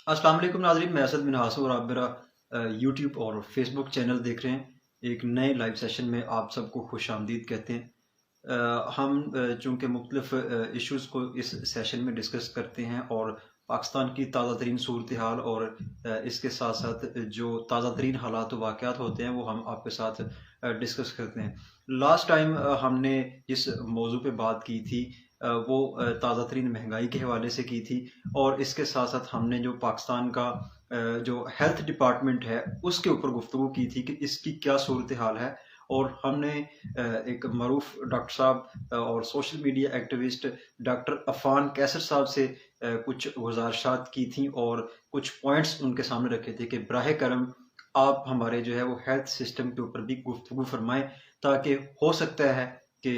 अस्सलाम वालेकुम नाज़रीन, मैं असद बिन हासू और आप मेरा यूट्यूब और फेसबुक चैनल देख रहे हैं। एक नए लाइव सेशन में आप सबको खुशामदीद कहते हैं। हम चूँकि मुख्तलिफ इश्यूज़ को इस सेशन में डिस्कस करते हैं और पाकिस्तान की ताज़ा तरीन सूरत हाल और इसके साथ साथ जो ताज़ा तरीन हालात व वाक़यात होते हैं वो हम आपके साथ डिस्कस करते हैं। लास्ट टाइम हमने जिस मौजू पे बात की थी वो ताज़ा तरीन महंगाई के हवाले से की थी और इसके साथ साथ हमने जो पाकिस्तान का जो हेल्थ डिपार्टमेंट है उसके ऊपर गुफ्तगू की थी कि इसकी क्या सूरत हाल है। और हमने एक मरूफ डॉक्टर साहब और social media activist doctor Afan Kaiser साहब से कुछ गुज़ारिशात की थी और कुछ पॉइंट्स उनके सामने रखे थे कि बराह करम आप हमारे जो है वो हेल्थ सिस्टम के ऊपर भी गुफ्तगू फरमाएं, ताकि हो सकता है कि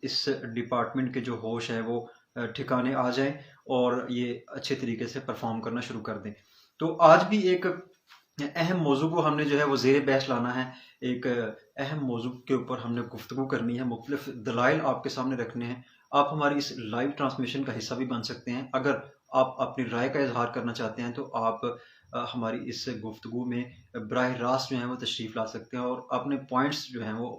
इस डिपार्टमेंट के जो होश है वो ठिकाने आ जाएं और ये अच्छे तरीके से परफॉर्म करना शुरू कर दें। तो आज भी एक अहम मौजू को हमने जो है वो ज़ेर बहस लाना है। एक अहम मौजू के ऊपर हमने गुफ्तगू करनी है, मुख्तलिफ दलाइल आपके सामने रखने हैं। आप हमारी इस लाइव ट्रांसमिशन का हिस्सा भी बन सकते हैं। अगर आप अपनी राय का इजहार करना चाहते हैं तो आप हमारी इस गुफ्तगू में बराह रास्त जो है वो तशरीफ़ ला सकते हैं और अपने पॉइंट्स जो हैं वो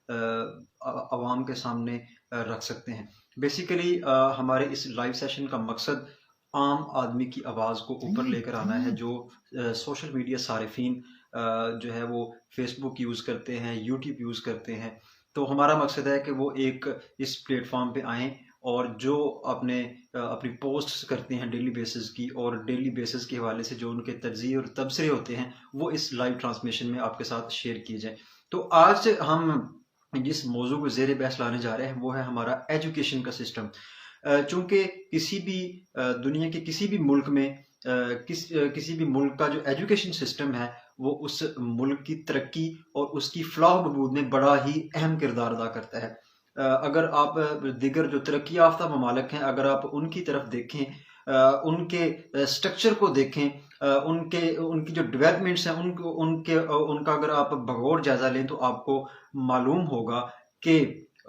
आवाम के सामने रख सकते हैं। बेसिकली हमारे इस लाइव सेशन का मकसद आम आदमी की आवाज़ को ऊपर लेकर आना है, जो सोशल मीडिया सारिफीन जो है वो फेसबुक यूज़ करते हैं, यूट्यूब यूज़ करते हैं। तो हमारा मकसद है कि वो एक इस प्लेटफॉर्म पे आएँ और जो अपनी पोस्ट्स करते हैं डेली बेसिस की और डेली बेसिस के हवाले से जो उनके तज्ज़िये और तबसरे होते हैं वो इस लाइव ट्रांसमिशन में आपके साथ शेयर किए जाएँ। तो आज हम जिस मौजू को ज़ेर बहस लाने जा रहे हैं वो है हमारा एजुकेशन का सिस्टम। चूँकि किसी भी दुनिया के किसी भी मुल्क में किसी भी मुल्क का जो एजुकेशन सिस्टम है वो उस मुल्क की तरक्की और उसकी फलाह बहबूद में बड़ा ही अहम किरदार अदा करता है। अगर आप दीगर जो तरक्की याफ्ता ममालिक हैं अगर आप उनकी तरफ देखें, उनके स्ट्रक्चर को देखें, उनके उनकी जो डेवलपमेंट्स हैं उनका अगर आप भगोड़ जायजा लें तो आपको मालूम होगा कि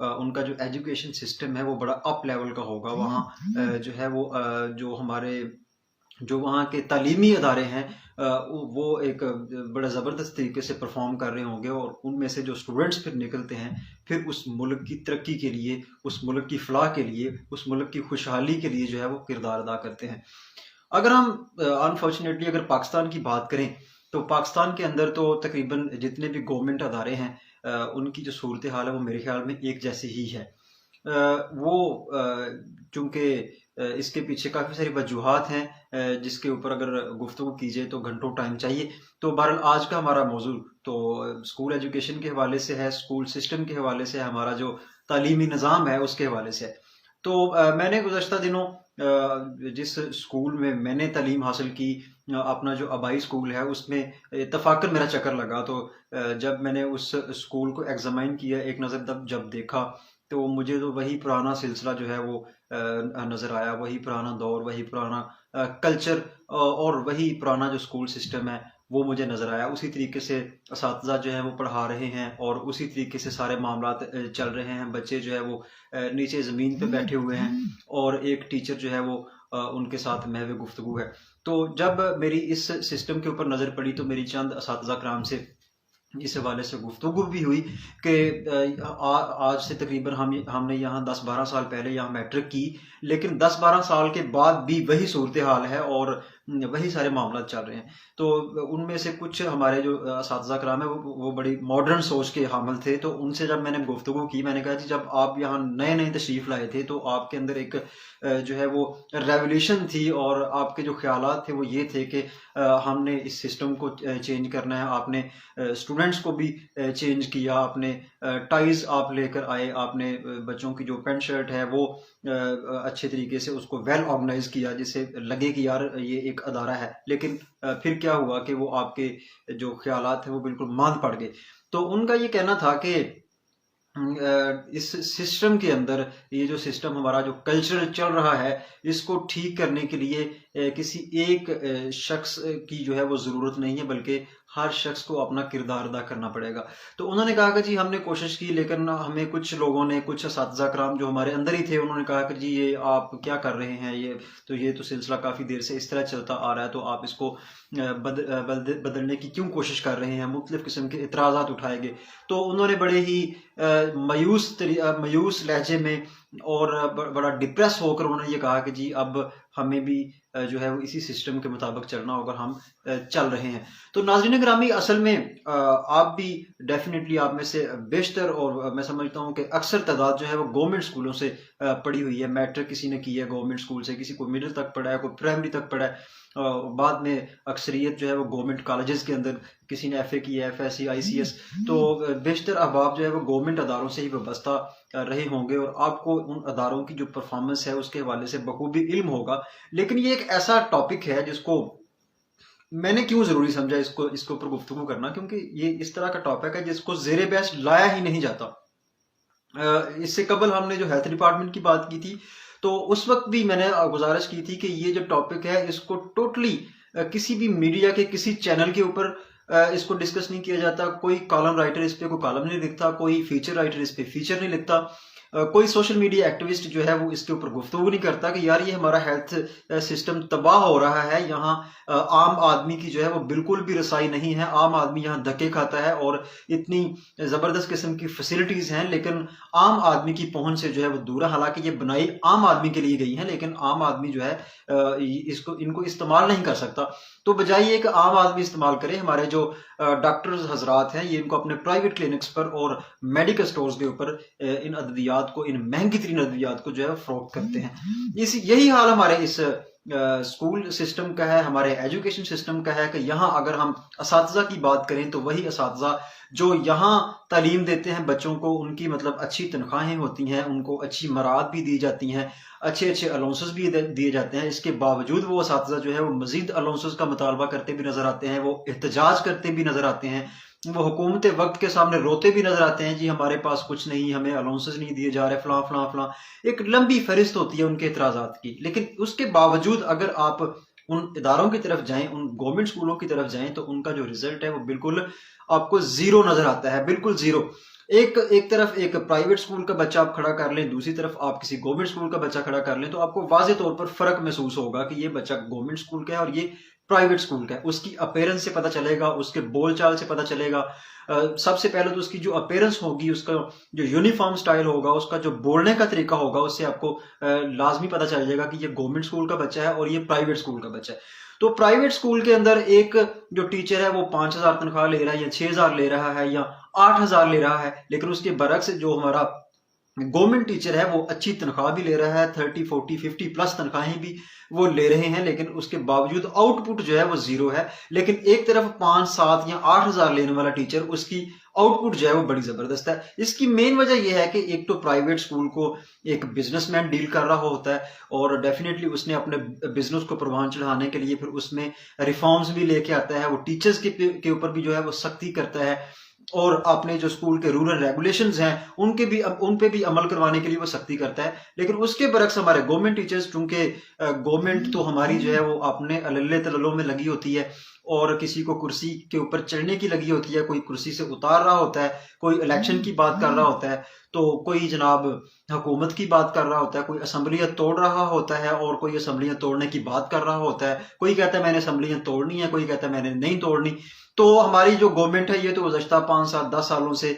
उनका जो एजुकेशन सिस्टम है वो बड़ा अप लेवल का होगा। वहाँ जो है वो जो हमारे जो वहाँ के तालीमी अदारे हैं वो एक बड़ा ज़बरदस्त तरीके से परफॉर्म कर रहे होंगे और उनमें से जो स्टूडेंट्स फिर निकलते हैं फिर उस मुल्क की तरक्की के लिए, उस मुल्क की फलाह के लिए, उस मुल्क की खुशहाली के लिए जो है वो किरदार अदा करते हैं। अगर हम अनफॉर्चुनेटली अगर पाकिस्तान की बात करें तो पाकिस्तान के अंदर तो तकरीबन जितने भी गवर्नमेंट अदारे हैं उनकी जो सूरत हाल है वो मेरे ख्याल में एक जैसी ही है। वो चूँकि इसके पीछे काफ़ी सारी वजूहात हैं जिसके ऊपर अगर गुफ्तगू की जाए तो घंटों टाइम चाहिए। तो बहरहाल आज का हमारा मौजू तो स्कूल एजुकेशन के हवाले से है, स्कूल सिस्टम के हवाले से है, हमारा जो तालीमी निज़ाम है उसके हवाले से है। तो मैंने गुज़श्ता दिनों जिस स्कूल में मैंने तालीम हासिल की, अपना जो आबाई स्कूल है उसमें इत्तफ़ाक़न मेरा चक्कर लगा। तो जब मैंने उस स्कूल को एग्ज़ामाइन किया, एक नज़र तब जब देखा तो मुझे तो वही पुराना सिलसिला जो है वो नज़र आया, वही पुराना दौर, वही पुराना कल्चर और वही पुराना जो स्कूल सिस्टम है वो मुझे नज़र आया। उसी तरीके से असातिज़ा जो हैं वो पढ़ा रहे हैं और उसी तरीके से सारे मामलात चल रहे हैं। बच्चे जो है वो नीचे ज़मीन पे बैठे हुए हैं और एक टीचर जो है वो उनके साथ महव गुफ्तगू है। तो जब मेरी इस सिस्टम के ऊपर नज़र पड़ी तो मेरी चंद असातिज़ा कराम से इस हवाले से गुफ्तगू भी हुई कि आज से तकरीबन हमने यहाँ 10-12 साल पहले यहाँ मैट्रिक की, लेकिन 10-12 साल के बाद भी वही सूरत हाल है और वही सारे मामला चल रहे हैं। तो उनमें से कुछ हमारे जो असातिज़ा कराम है वो बड़ी मॉडर्न सोच के हामिल थे। तो उनसे जब मैंने गुफ्तगू की, मैंने कहा जी जब आप यहाँ नए-नए तशरीफ़ लाए थे तो आपके अंदर एक जो है वो रेवोल्यूशन थी और आपके जो ख़यालात थे वो ये थे कि हमने इस सिस्टम को चेंज करना है। आपने स्टूडेंट्स को भी चेंज किया, आपने टाइज़ आप लेकर आए, आपने बच्चों की जो पैंट शर्ट है वो अच्छे तरीके से उसको वेल ऑर्गेनाइज़ किया जिससे लगे कि यार ये एक अदारा है। लेकिन फिर क्या हुआ कि वो आपके जो ख़यालात थे वो बिल्कुल मांद पड़ गए। तो उनका ये कहना था कि इस सिस्टम के अंदर ये जो सिस्टम हमारा जो कल्चरल चल रहा है इसको ठीक करने के लिए किसी एक शख्स की जो है वो ज़रूरत नहीं है, बल्कि हर शख्स को अपना किरदार अदा करना पड़ेगा। तो उन्होंने कहा कि जी हमने कोशिश की, लेकिन हमें कुछ लोगों ने, कुछ असातिज़ा कराम जो हमारे अंदर ही थे, उन्होंने कहा कि जी ये आप क्या कर रहे हैं, ये तो सिलसिला काफ़ी देर से इस तरह चलता आ रहा है, तो आप इसको बदलने की क्यों कोशिश कर रहे हैं, मुख्तलिफ़ किस्म के इतराज़ात उठाए गए। तो उन्होंने बड़े ही मायूस लहजे में और बड़ा डिप्रेस होकर उन्होंने ये कहा कि जी अब हमें भी जो है वो इसी सिस्टम के मुताबिक चलना होगा, हम चल रहे हैं। तो नाज़रीन ग्रामी, असल में आप भी डेफिनेटली, आप में से बेशतर और मैं समझता हूँ कि अक्सर तादाद जो है वो गवर्नमेंट स्कूलों से पढ़ी हुई है। मैट्रिक किसी ने की है गवर्नमेंट स्कूल से, किसी को मिडिल तक पढ़ा है, कोई प्राइमरी तक पढ़ा है। बाद में अक्सरियत जो है वो गवर्नमेंट कॉलेजेस के अंदर, किसी ने FA की है, FSC, ICS। तो बेशतर अहबाब जो है वो गवर्नमेंट अदारों से ही वाबस्ता रहे होंगे और आपको उन अदारों की जो परफॉर्मेंस है उसके हवाले से बखूबी इल्म होगा। लेकिन ये एक ऐसा टॉपिक है जिसको मैंने क्यों ज़रूरी समझा इसके ऊपर गुफ्तगू करना, क्योंकि ये इस तरह का टॉपिक है जिसको ज़ेरे बहस लाया ही नहीं जाता। इससे कबल हमने जो हेल्थ डिपार्टमेंट की बात की थी, तो उस वक्त भी मैंने गुजारिश की थी कि ये जो टॉपिक है इसको टोटली किसी भी मीडिया के किसी चैनल के ऊपर इसको डिस्कस नहीं किया जाता। कोई कॉलम राइटर इस पे कोई कॉलम नहीं लिखता, कोई फीचर राइटर इस पे फीचर नहीं लिखता, कोई सोशल मीडिया एक्टिविस्ट जो है वो इसके ऊपर गुफ्तगू नहीं करता कि यार ये हमारा हेल्थ सिस्टम तबाह हो रहा है, यहाँ आम आदमी की जो है वो बिल्कुल भी रसाई नहीं है, आम आदमी यहाँ धक्के खाता है और इतनी ज़बरदस्त किस्म की फैसिलिटीज़ हैं लेकिन आम आदमी की पहुंच से जो है वो दूर है। हालांकि ये बनाई आम आदमी के लिए गई है, लेकिन आम आदमी जो है इनको इस्तेमाल नहीं कर सकता। तो बजाय ये कि आम आदमी इस्तेमाल करे, हमारे जो डॉक्टर्स हजरात हैं ये इनको अपने प्राइवेट क्लिनिक्स पर और मेडिकल स्टोर्स के ऊपर इन अद्वियात को, इन महंगी तरीन अद्वियात को जो है फरोख्त करते हैं। यही हाल हमारे इस स्कूल सिस्टम का है, हमारे एजुकेशन सिस्टम का है कि यहाँ अगर हम असातिज़ा की बात करें तो वही असातिज़ा जो यहाँ तालीम देते हैं बच्चों को, उनकी मतलब अच्छी तनख्वाहें होती हैं, उनको अच्छी मराद भी दी जाती हैं, अच्छे अच्छे अलाउंसेस भी दिए जाते हैं। इसके बावजूद वो असातिज़ा जो है वो मज़ीद अलाउंसेस का मुतालबा करते भी नज़र आते हैं, वो एहतजाज करते भी नज़र आते हैं, वो हुकूमत वक्त के सामने रोते भी नजर आते हैं, जी हमारे पास कुछ नहीं, हमें अलाउंसेस नहीं दिए जा रहे, फलां फलां फलां। एक लंबी फहरिस्त होती है उनके एतराज़ात की। लेकिन उसके बावजूद अगर आप उन इदारों की तरफ जाएं, उन गवर्नमेंट स्कूलों की तरफ जाएं, तो उनका जो रिजल्ट है वो बिल्कुल आपको जीरो नजर आता है, बिल्कुल जीरो। एक तरफ एक प्राइवेट स्कूल का बच्चा आप खड़ा कर लें, दूसरी तरफ आप किसी गवर्नमेंट स्कूल का बच्चा खड़ा कर लें, तो आपको वाज़े तौर पर फर्क महसूस होगा कि ये बच्चा गवर्नमेंट स्कूल का है और ये प्राइवेट स्कूल का है। उसकी अपीयरेंस से पता चलेगा, उसके बोलचाल से पता चलेगा। सबसे पहले तो उसकी जो अपीयरेंस होगी, उसका जो यूनिफॉर्म स्टाइल होगा, उसका जो बोलने का तरीका होगा, उससे आपको लाजमी पता चल जाएगा कि ये गवर्नमेंट स्कूल का बच्चा है और ये प्राइवेट स्कूल का बच्चा है। तो प्राइवेट स्कूल के अंदर एक जो टीचर है वो 5,000 तनख्वाह ले रहा है या 6,000 ले रहा है या 8,000 ले रहा है, लेकिन उसके बरक्स जो हमारा गवर्नमेंट टीचर है वो अच्छी तनख्वाह भी ले रहा है, 30, 40, 50 प्लस तनख्वाहें भी वो ले रहे हैं, लेकिन उसके बावजूद आउटपुट जो है वो जीरो है। लेकिन एक तरफ 5, 7 या 8,000 लेने वाला टीचर, उसकी आउटपुट जो है वो बड़ी जबरदस्त है। इसकी मेन वजह यह है कि एक तो प्राइवेट स्कूल को एक बिजनेसमैन डील कर रहा होता है और डेफिनेटली उसने अपने बिजनेस को परवान चढ़ाने के लिए फिर उसमें रिफॉर्म्स भी लेके आता है, वो टीचर्स के ऊपर भी जो है वो सख्ती करता है और अपने जो स्कूल के रूरल रेगुलेशंस हैं उन पे भी अमल करवाने के लिए वो सख्ती करता है। लेकिन उसके बरक्स हमारे गवर्नमेंट टीचर्स, चूंकि गवर्नमेंट तो हमारी जो है वो अपने अल्ले तल्लों में लगी होती है और किसी को कुर्सी के ऊपर चढ़ने की लगी होती है, कोई कुर्सी से उतार रहा होता है, कोई इलेक्शन की बात कर रहा होता है, तो कोई जनाब हुकूमत की बात कर रहा होता है, कोई असम्बलियाँ तोड़ रहा होता है और कोई असम्बलियाँ तोड़ने की बात कर रहा होता है, कोई कहता है मैंने असम्बलियाँ तोड़नी है, कोई कहता है मैंने नहीं तोड़नी। तो हमारी जो गवर्नमेंट है ये तो गुज़श्ता 5 साल 10 सालों से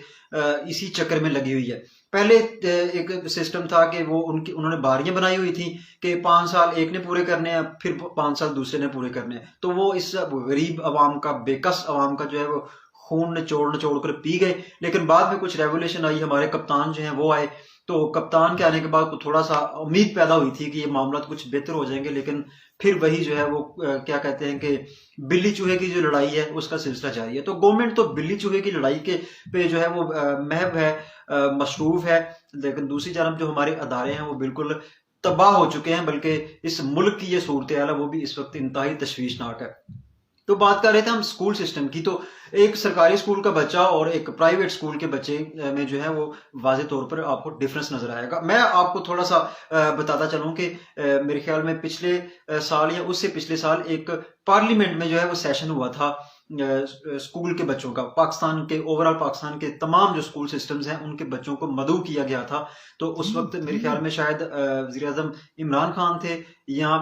इसी चक्कर में लगी हुई है। पहले एक सिस्टम था कि वो उन्होंने बारियां बनाई हुई थी कि 5 साल एक ने पूरे करने हैं, फिर 5 साल दूसरे ने पूरे करने हैं। तो वो इस गरीब अवाम का, बेकस अवाम का जो है वो खून निचोड़ कर पी गए। लेकिन बाद में कुछ रेवोल्यूशन आई, हमारे कप्तान जो हैं वो आए, तो कप्तान के आने के बाद थोड़ा सा उम्मीद पैदा हुई थी कि ये मामला कुछ बेहतर हो जाएंगे, लेकिन फिर वही जो है वो क्या कहते हैं कि बिल्ली चूहे की जो लड़ाई है उसका सिलसिला जारी है। तो गवर्नमेंट तो बिल्ली चूहे की लड़ाई के पे जो है वो महव है, मशरूफ है, लेकिन दूसरी जानब जो हमारे अदारे हैं वो बिल्कुल तबाह हो चुके हैं। बल्कि इस मुल्क की ये सूरत हाल है वो भी इस वक्त इंतहाई तशवीशनाक है। तो बात कर रहे थे हम स्कूल सिस्टम की, तो एक सरकारी स्कूल का बच्चा और एक प्राइवेट स्कूल के बच्चे में जो है वो वाज़े तौर पर आपको डिफरेंस नजर आएगा। मैं आपको थोड़ा सा बताता चलूं कि मेरे ख्याल में पिछले साल या उससे पिछले साल एक पार्लियामेंट में जो है वो सेशन हुआ था स्कूल के बच्चों का, पाकिस्तान के ओवरऑल पाकिस्तान के तमाम जो स्कूल सिस्टम्स हैं उनके बच्चों को मदऊ किया गया था। तो उस वक्त मेरे ख्याल में शायद वज़ीर आज़म इमरान खान थे या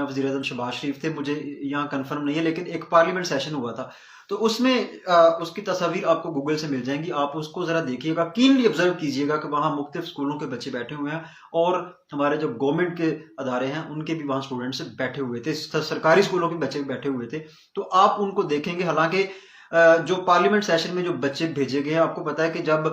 वज़ीर आज़म शहबाज शरीफ थे, मुझे यहाँ कंफर्म नहीं है, लेकिन एक पार्लियामेंट सेशन हुआ था। तो उसमें उसकी तस्वीर आपको गूगल से मिल जाएंगी, आप उसको जरा देखिएगा, कीनली ऑब्जर्व कीजिएगा कि वहाँ मुख्तलिफ स्कूलों के बच्चे बैठे हुए हैं और हमारे जो गवर्नमेंट के अदारे हैं उनके भी वहाँ स्टूडेंट्स बैठे हुए थे, सरकारी स्कूलों के बच्चे भी बैठे हुए थे। तो आप उनको देखेंगे, हालांकि जो पार्लियामेंट सेशन में जो बच्चे भेजे गए हैं, आपको पता है कि जब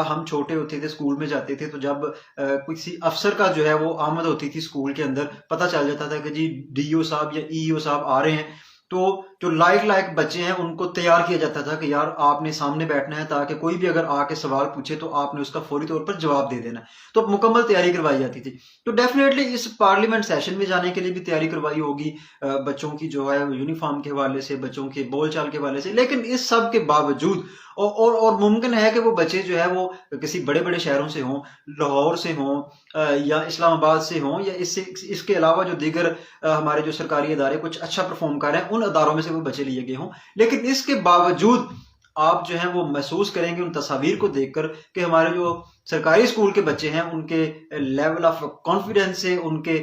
हम छोटे होते थे, स्कूल में जाते थे, तो जब किसी अफसर का जो है वो आमद होती थी स्कूल के अंदर, पता चल जाता था कि जी डीओ साहब या ईओ साहब आ रहे हैं, तो जो लायक बच्चे हैं उनको तैयार किया जाता था कि यार आपने सामने बैठना है, ताकि कोई भी अगर आके सवाल पूछे तो आपने उसका फौरी तौर पर जवाब दे देना है। तो मुकम्मल तैयारी करवाई जाती थी। तो डेफिनेटली इस पार्लियामेंट सेशन में जाने के लिए भी तैयारी करवाई होगी बच्चों की, जो है यूनिफॉर्म के हवाले से, बच्चों के बोलचाल के हवाले से। लेकिन इस सब के बावजूद और मुमकिन है कि वो बच्चे जो है वो किसी बड़े बड़े शहरों से हों, लाहौर से हों या इस्लामाबाद से हों, या इसके अलावा जो दीगर हमारे जो सरकारी इदारे कुछ अच्छा परफॉर्म कर रहे हैं उन अदारों में से वो बच्चे लिए गए हों। लेकिन इसके बावजूद आप जो है वो महसूस करेंगे उन तस्वीर को देखकर कि हमारे जो सरकारी स्कूल के बच्चे हैं उनके लेवल ऑफ कॉन्फिडेंस से, उनके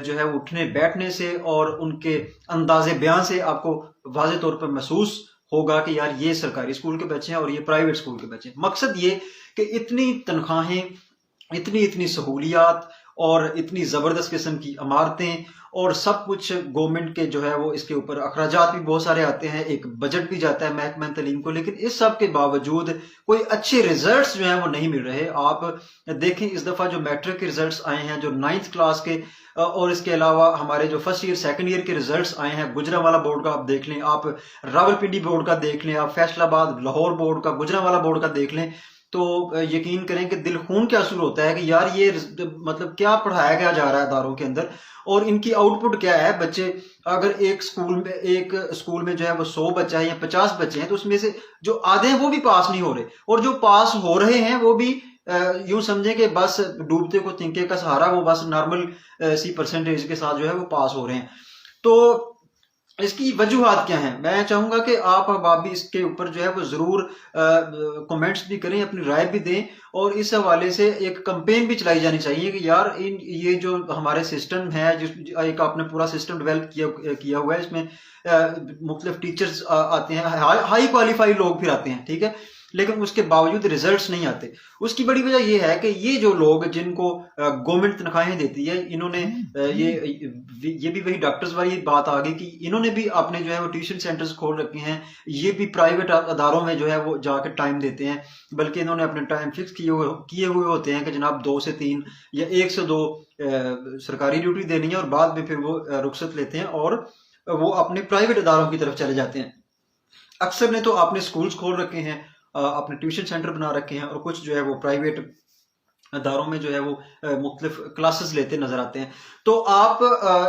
जो है उठने बैठने से और उनके अंदाजे बयान से आपको वाज़े तौर पर महसूस होगा कि यार ये सरकारी स्कूल के बच्चे हैं और ये प्राइवेट स्कूल के बच्चे हैं। मकसद ये कि इतनी तनख्वाहें, इतनी सहूलियात और इतनी ज़बरदस्त किस्म की इमारतें और सब कुछ गवर्नमेंट के जो है वो इसके ऊपर अखराजात भी बहुत सारे आते हैं, एक बजट भी जाता है महकमा तलीम को, लेकिन इस सब के बावजूद कोई अच्छे रिजल्ट्स जो हैं वो नहीं मिल रहे। आप देखें इस दफ़ा जो मैट्रिक के रिजल्ट्स आए हैं, जो 9th क्लास के और इसके अलावा हमारे जो फर्स्ट ईयर सेकंड ईयर के रिजल्ट्स आए हैं, गुजरांवाला बोर्ड का आप देख लें, आप रावलपिंडी बोर्ड का देख लें, आप फैसलाबाद लाहौर बोर्ड का, गुजरांवाला बोर्ड का देख लें, तो यकीन करें कि दिल खून के आंसू होता है कि यार ये मतलब क्या पढ़ाया गया जा रहा है इदारों के अंदर और इनकी आउटपुट क्या है। बच्चे अगर एक स्कूल में जो है वो 100 बच्चा है या 50 बच्चे हैं, तो उसमें से जो आधे हैं वो भी पास नहीं हो रहे, और जो पास हो रहे हैं वो भी यूं समझे कि बस डूबते को तिनके का सहारा, वो बस नॉर्मल सी परसेंटेज के साथ जो है वो पास हो रहे हैं। तो इसकी वजूहात क्या हैं, मैं चाहूंगा कि आप अब भी इसके ऊपर जो है वो जरूर कमेंट्स भी करें, अपनी राय भी दें, और इस हवाले से एक कैंपेन भी चलाई जानी चाहिए कि यार ये जो हमारे सिस्टम है, जिस एक आपने पूरा सिस्टम डेवलप किया हुआ है, इसमें मुख्तलिफ टीचर्स आते हैं, हाई क्वालिफाइड लोग फिर आते हैं, ठीक है, लेकिन उसके बावजूद रिजल्ट्स नहीं आते। उसकी बड़ी वजह यह है कि ये जो लोग जिनको गवर्नमेंट तनख्वाहें देती है, इन्होंने ये भी वही डॉक्टर्स वाली बात आ गई कि इन्होंने भी अपने जो है वो ट्यूशन सेंटर्स खोल रखे हैं, ये भी प्राइवेट अदारों में जो है वो जाकर टाइम देते हैं, बल्कि इन्होंने अपने टाइम फिक्स किए हुए होते हैं कि जनाब 2 से 3 या 1 से 2 सरकारी ड्यूटी देनी है, और बाद में फिर वो रुखसत लेते हैं और वो अपने प्राइवेट अदारों की तरफ चले जाते हैं। अक्सर ने तो आपने स्कूल्स खोल रखे हैं, अपने ट्यूशन सेंटर बना रखे हैं, और कुछ जो है वो प्राइवेट अदारों में जो है वो मुख्तलिफ क्लासेस लेते नजर आते हैं। तो आप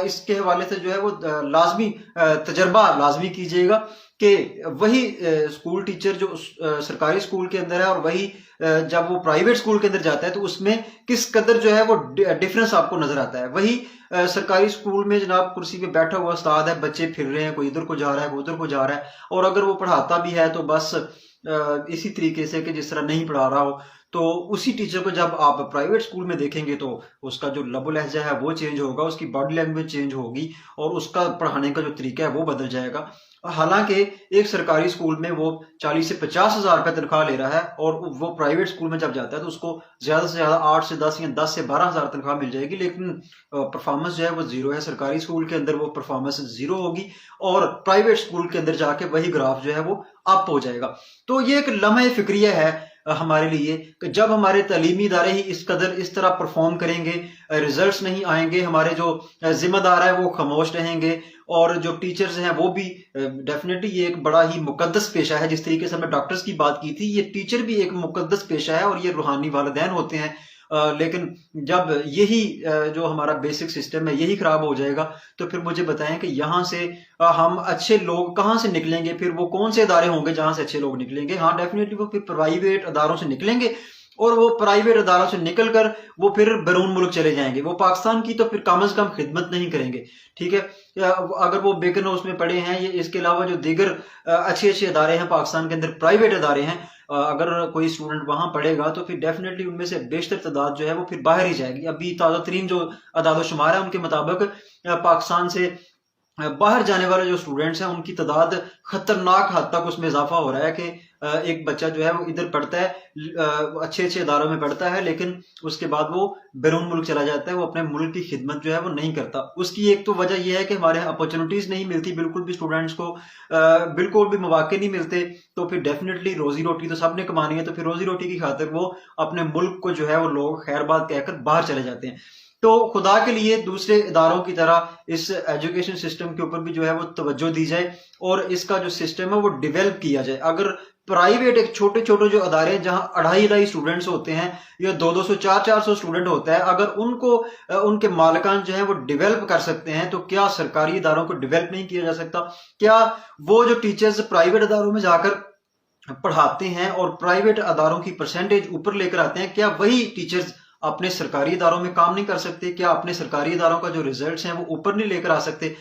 इसके हवाले से जो है वो लाजमी तजर्बा लाजमी कीजिएगा कि वही स्कूल टीचर जो सरकारी स्कूल के अंदर है और वही जब वो प्राइवेट स्कूल के अंदर जाता है तो उसमें किस कदर जो है वो डिफरेंस आपको नजर आता है। वही सरकारी स्कूल में जनाब कुर्सी पे बैठा हुआ उस्ताद है, बच्चे फिर रहे हैं, कोई इधर को जा रहा है, कोई उधर को जा रहा है, और अगर वो पढ़ाता भी है तो बस इसी तरीके से कि जिस तरह नहीं पढ़ा रहा हो। तो उसी टीचर को जब आप प्राइवेट स्कूल में देखेंगे तो उसका जो लबो लहजा है वो चेंज होगा, उसकी बॉडी लैंग्वेज चेंज होगी और उसका पढ़ाने का जो तरीका है वो बदल जाएगा। हालांकि एक सरकारी स्कूल में वो 40 से 50 हज़ार रुपये तनख्वाह ले रहा है, और वो प्राइवेट स्कूल में जब जाता है तो उसको ज्यादा से ज्यादा 8 से 10 या 10 से 12 हज़ार तनख्वाह मिल जाएगी, लेकिन परफॉर्मेंस जो है वो जीरो है। सरकारी स्कूल के अंदर वो परफॉर्मेंस जीरो होगी और प्राइवेट स्कूल के अंदर जाके वही ग्राफ जो है वो अप हो जाएगा। तो ये एक लम्हे फिक्रिया है हमारे लिए कि जब हमारे तालीमी इदारे ही इस कदर इस तरह परफॉर्म करेंगे, रिजल्ट्स नहीं आएंगे, हमारे जो जिम्मेदार है वो खामोश रहेंगे, और जो टीचर्स हैं वो भी डेफिनेटली ये एक बड़ा ही मुकद्दस पेशा है। जिस तरीके से हमने डॉक्टर्स की बात की थी, ये टीचर भी एक मुकद्दस पेशा है और ये रूहानी वालिदैन होते हैं। लेकिन जब यही जो हमारा बेसिक सिस्टम है यही खराब हो जाएगा तो फिर मुझे बताएं कि यहाँ से हम अच्छे लोग कहाँ से निकलेंगे, फिर वो कौन से इदारे होंगे जहाँ से अच्छे लोग निकलेंगे। हाँ डेफिनेटली वो फिर प्राइवेट अदारों से निकलेंगे, और वो प्राइवेट अदारों से निकलकर वो फिर बैरून मुल्क चले जाएंगे, वो पाकिस्तान की तो फिर कम से कम खिदमत नहीं करेंगे। ठीक है, अगर वो बेकन हाउस में पढ़े हैं, ये इसके अलावा जो दीगर अच्छे अच्छे अदारे हैं पाकिस्तान के अंदर, प्राइवेट अदारे हैं, अगर कोई स्टूडेंट वहां पढ़ेगा तो फिर डेफिनेटली उनमें से बेशतर तादाद जो है वो फिर बाहर ही जाएगी। अभी ताज़ा तरीन जो अदाद शुमार है उनके मुताबिक पाकिस्तान से बाहर जाने वाले जो स्टूडेंट्स हैं उनकी तादाद खतरनाक हद तक उसमें इजाफा हो रहा है कि एक बच्चा जो है वो इधर पढ़ता है, अच्छे अच्छे इदारों में पढ़ता है, लेकिन उसके बाद वो बैरून मुल्क चला जाता है, वो अपने मुल्क की खिदमत जो है वो नहीं करता। उसकी एक तो वजह यह है कि हमारे यहाँ अपॉर्चुनिटीज नहीं मिलती बिल्कुल भी, स्टूडेंट्स को बिल्कुल भी मौके नहीं मिलते। तो फिर डेफिनेटली रोजी रोटी तो सबने कमानी है, तो फिर रोजी रोटी की खातिर वो अपने मुल्क को जो है वो लोग खैरबाद कहकर बाहर चले जाते हैं। तो खुदा के लिए दूसरे इदारों की तरह इस एजुकेशन सिस्टम के ऊपर भी जो है वो तवज्जो दी जाए और इसका जो सिस्टम है वो डेवलप किया जाए। अगर प्राइवेट एक छोटे छोटे जो अदारे हैं जहां 250 स्टूडेंट्स होते हैं या 200 400 स्टूडेंट होता है, अगर उनको उनके मालिकान जो है वो डेवलप कर सकते हैं, तो क्या सरकारी इदारों को डेवलप नहीं किया जा सकता? क्या वो जो टीचर्स प्राइवेट अदारों में जाकर पढ़ाते हैं और प्राइवेट अदारों की परसेंटेज ऊपर लेकर आते हैं, क्या वही टीचर्स अपने सरकारी इदारों में काम नहीं कर सकते? क्या अपने सरकारी इदारों का जो रिजल्ट्स हैं वो ऊपर नहीं लेकर आ सकते?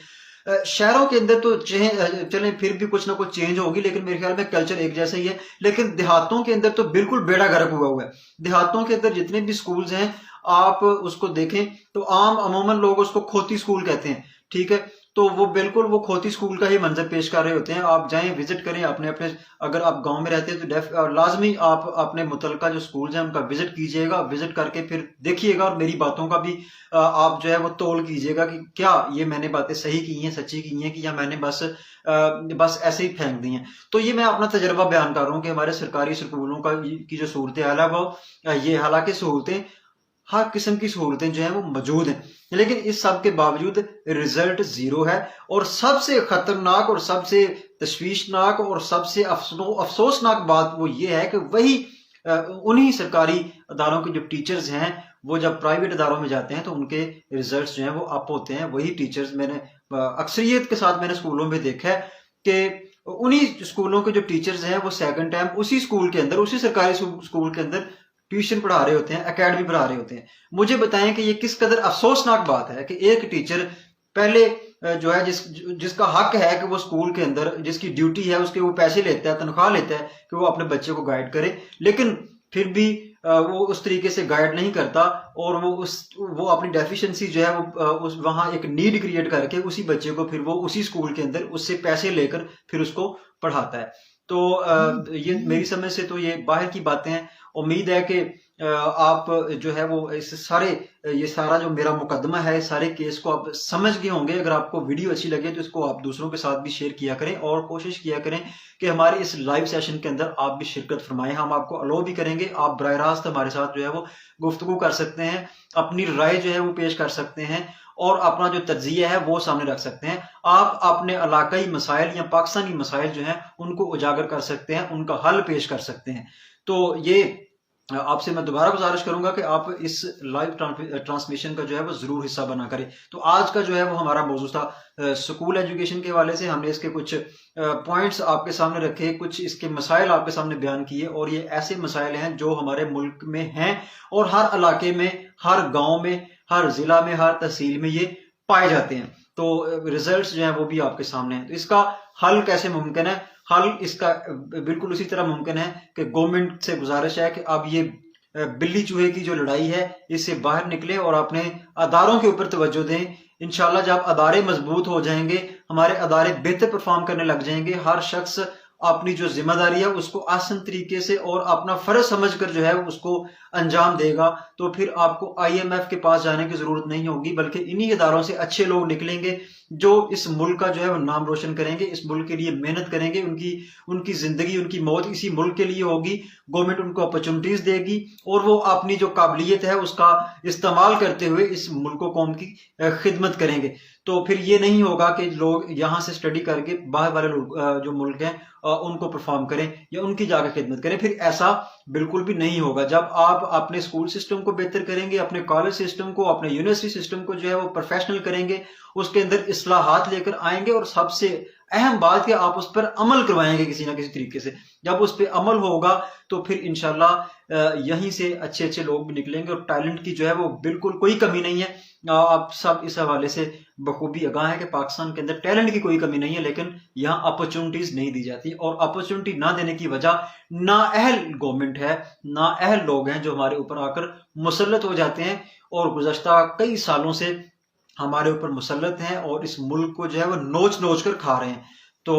शहरों के अंदर तो चलें फिर भी कुछ ना कुछ चेंज होगी, लेकिन मेरे ख्याल में कल्चर एक जैसा ही है। लेकिन देहातों के अंदर तो बिल्कुल बेड़ा गर्क हुआ है। देहातों के अंदर जितने भी स्कूल्स हैं आप उसको देखें तो अमूमन लोग उसको खोती स्कूल कहते हैं। ठीक है, तो वो बिल्कुल वो खोती स्कूल का ही मंजर पेश कर रहे होते हैं। आप जाएं, विजिट करें अपने अपने, अगर आप गांव में रहते हैं तो लाजमी आप अपने मुतलका जो स्कूल्स हैं उनका विजिट कीजिएगा। विजिट करके फिर देखिएगा और मेरी बातों का भी आप जो है वो तौल कीजिएगा कि क्या ये मैंने बातें सही की हैं, सच्ची की हैं, कि या मैंने बस ऐसे ही फेंक दी हैं। तो ये मैं अपना तजर्बा बयान कर रहा हूँ कि हमारे सरकारी स्कूलों की जो सूरत हाल है वो ये, हालांकि सहूलतें, हर किस्म की सहूलतें जो है वो मौजूद हैं, लेकिन इस सब के बावजूद रिजल्ट जीरो है। और सबसे खतरनाक और सबसे तशवीशनाक और सबसे अफसोसनाक बात वो ये है कि वही उन्हीं सरकारी अदारों के जो टीचर्स हैं वो जब प्राइवेट अदारों में जाते हैं तो उनके रिजल्ट्स जो हैं वो अप होते हैं। वही टीचर्स, मैंने अक्सरियत के साथ मैंने स्कूलों में देखा है कि उन्हीं स्कूलों के जो टीचर्स हैं वो सेकंड टाइम उसी स्कूल के अंदर, उसी सरकारी स्कूल के अंदर ट्यूशन पढ़ा रहे होते हैं, एकेडमी पढ़ा रहे होते हैं। मुझे बताएं कि ये किस कदर अफसोसनाक बात है कि एक टीचर पहले जो है जिसका हक है कि वो स्कूल के अंदर, जिसकी ड्यूटी है उसके वो पैसे लेता है, तनख्वाह लेता है कि वो अपने बच्चे को गाइड करे, लेकिन फिर भी वो उस तरीके से गाइड नहीं करता और वो अपनी डेफिशिएंसी जो है वो वहां एक नीड क्रिएट करके उसी बच्चे को फिर वो उसी स्कूल के अंदर उससे पैसे लेकर फिर उसको पढ़ाता है। तो ये मेरी समझ से तो ये बाहर की बातें हैं। उम्मीद है कि आप जो है वो ये सारा जो मेरा मुकदमा है, सारे केस को आप समझ गए होंगे। अगर आपको वीडियो अच्छी लगे तो इसको आप दूसरों के साथ भी शेयर किया करें और कोशिश किया करें कि हमारे इस लाइव सेशन के अंदर आप भी शिरकत फरमाएं। हम आपको अलो भी करेंगे, आप बराह रास्त हमारे साथ जो है वो गुफ्तगू कर सकते हैं, अपनी राय जो है वो पेश कर सकते हैं और अपना जो तज्जिया है वो सामने रख सकते हैं। आप अपने इलाकाई मसाइल या पाकिस्तानी मसाइल जो हैं उनको उजागर कर सकते हैं, उनका हल पेश कर सकते हैं। तो ये आपसे मैं दोबारा गुजारिश करूंगा कि आप इस लाइव ट्रांसमिशन का जो है वो जरूर हिस्सा बना करें। तो आज का जो है वो हमारा मौजू था स्कूल एजुकेशन के हवाले से। हमने इसके कुछ पॉइंट्स आपके सामने रखे, कुछ इसके मसाइल आपके सामने बयान किए, और ये ऐसे मसाइल हैं जो हमारे मुल्क में हैं और हर इलाके में, हर गांव में, हर जिला में, हर तहसील में ये पाए जाते हैं। तो रिजल्ट्स जो हैं वो भी आपके सामने हैं। तो इसका हल कैसे मुमकिन है? हल इसका बिल्कुल उसी तरह मुमकिन है कि गवर्नमेंट से गुजारिश है कि अब ये बिल्ली चूहे की जो लड़ाई है इससे बाहर निकले और अपने अदारों के ऊपर तवज्जो दें। इंशाल्लाह जब अदारे मजबूत हो जाएंगे, हमारे अदारे बेहतर परफॉर्म करने लग जाएंगे, हर शख्स अपनी जो जिम्मेदारी है उसको आसान तरीके से और अपना फर्ज समझकर जो है उसको अंजाम देगा, तो फिर आपको IMF के पास जाने की जरूरत नहीं होगी, बल्कि इन्हीं इदारों से अच्छे लोग निकलेंगे जो इस मुल्क का जो है वो नाम रोशन करेंगे, इस मुल्क के लिए मेहनत करेंगे। उनकी जिंदगी, उनकी मौत इसी मुल्क के लिए होगी। गवर्नमेंट उनको अपॉर्चुनिटीज देगी और वो अपनी जो काबिलियत है उसका इस्तेमाल करते हुए इस मुल्क कौम की खिदमत करेंगे। तो फिर ये नहीं होगा कि लोग यहाँ से स्टडी करके बाहर वाले लोग जो मुल्क हैं उनको परफॉर्म करें या उनकी जाकर खिदमत करें। फिर ऐसा बिल्कुल भी नहीं होगा। जब आप अपने स्कूल सिस्टम को बेहतर करेंगे, अपने कॉलेज सिस्टम को, अपने यूनिवर्सिटी सिस्टम को जो है वो प्रोफेशनल करेंगे, उसके अंदर इस्लाहात लेकर आएंगे और सबसे अहम बात कि आप उस पर अमल करवाएंगे किसी ना किसी तरीके से। जब उस पर अमल होगा तो फिर इंशाल्लाह यहीं से अच्छे अच्छे लोग भी निकलेंगे, और टैलेंट की जो है वो बिल्कुल कोई कमी नहीं है। आप सब इस हवाले से बखूबी आगाह है कि पाकिस्तान के अंदर टैलेंट की कोई कमी नहीं है, लेकिन यहाँ अपॉर्चुनिटीज नहीं दी जाती, और अपॉर्चुनिटी ना देने की वजह नाअहल गवर्नमेंट है, नाअहल लोग हैं जो हमारे ऊपर आकर मुसल्लत हो जाते हैं, और गुज़श्ता कई सालों से हमारे ऊपर मुसल्लत हैं, और इस मुल्क को जो है वो नोच नोच कर खा रहे हैं। तो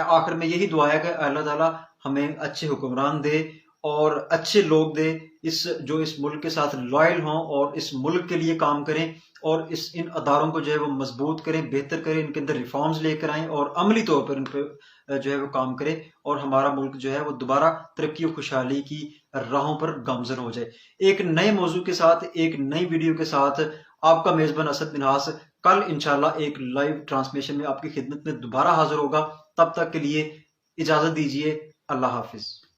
आखिर में यही दुआ है कि अल्लाह ताला हमें अच्छे हुक्मरान दे और अच्छे लोग दे, इस मुल्क के साथ लॉयल हों और इस मुल्क के लिए काम करें, और इन अदारों को जो है वो मजबूत करें, बेहतर करें, इनके अंदर रिफॉर्म्स लेकर आएं और अमली तौर पर इन पर जो है वो काम करें, और हमारा मुल्क जो है वो दोबारा तरक्की और खुशहाली की राहों पर गामजन हो जाए। एक नए मौजू के साथ, एक नई वीडियो के साथ आपका मेजबान असद मिन्हास कल इंशाल्लाह एक लाइव ट्रांसमिशन में आपकी खिदमत में दोबारा हाजिर होगा। तब तक के लिए इजाजत दीजिए। अल्लाह हाफिज।